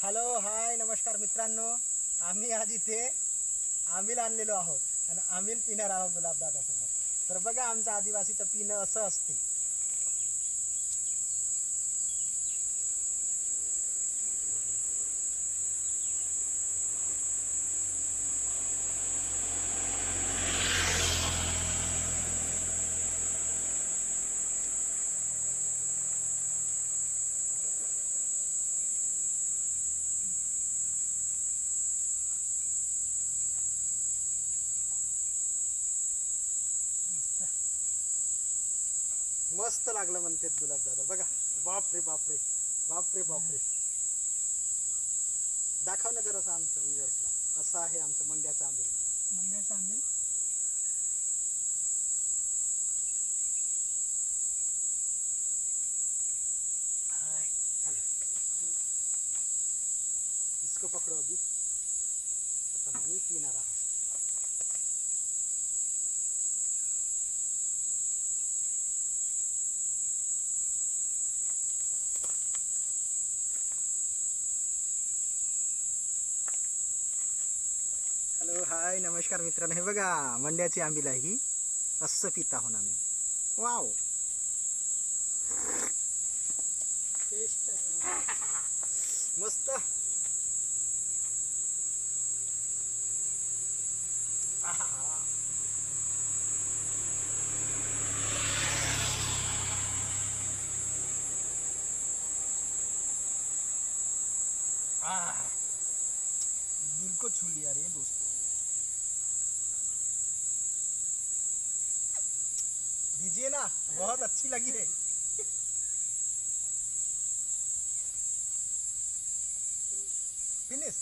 Hello hi नमस्कार मित्रांनो. आम्ही आज इथे आंबील आणलेलो आहोत आणि आंबील पिणार आहोत गुलाबदादासोबत. तर बघा आमचं आदिवासीचं पिणं असं असते. मस्त लागलं म्हणतात गुलाबदादा. बघा बापरे बापरे बापरे बापरे. दाखव ना जरासं आमचं व्ह्युअर्सला कसं आहे आमचं मंड्याचं आंबील म्हणून. मंड्याचा आंबील हाय, चलो. इसको पकडो अभी. आता मी पिणार आहोत. हॅलो हाय नमस्कार मित्रांनो. हे बघा मंड्याची आंबील आहे ही. असं पिता आहोत आम्ही. वाव टेस्ट आहे. मस्त. आहा. आह, दिल को छू लिया रे दोस्त. दीजिए ना, बहुत अच्छी लगी है. फिनिश.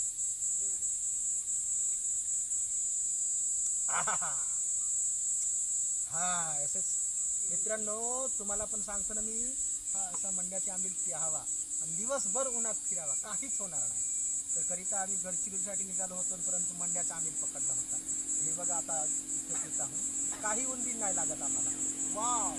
हा असेच मित्रांनो तुम्हाला पण सांगतो ना मी. हा असा मंड्याची आंबील प्यावा आणि दिवसभर उन्हात फिरावा, काहीच होणार नाही. तर करिता आम्ही गडचिरोलीसाठी निघालो होतो, परंतु मंड्याचा आंबील पकडला होता. हे बघा आता इथे पित आहोत. काही ऊन बिन नाही लागत आम्हाला. वाव.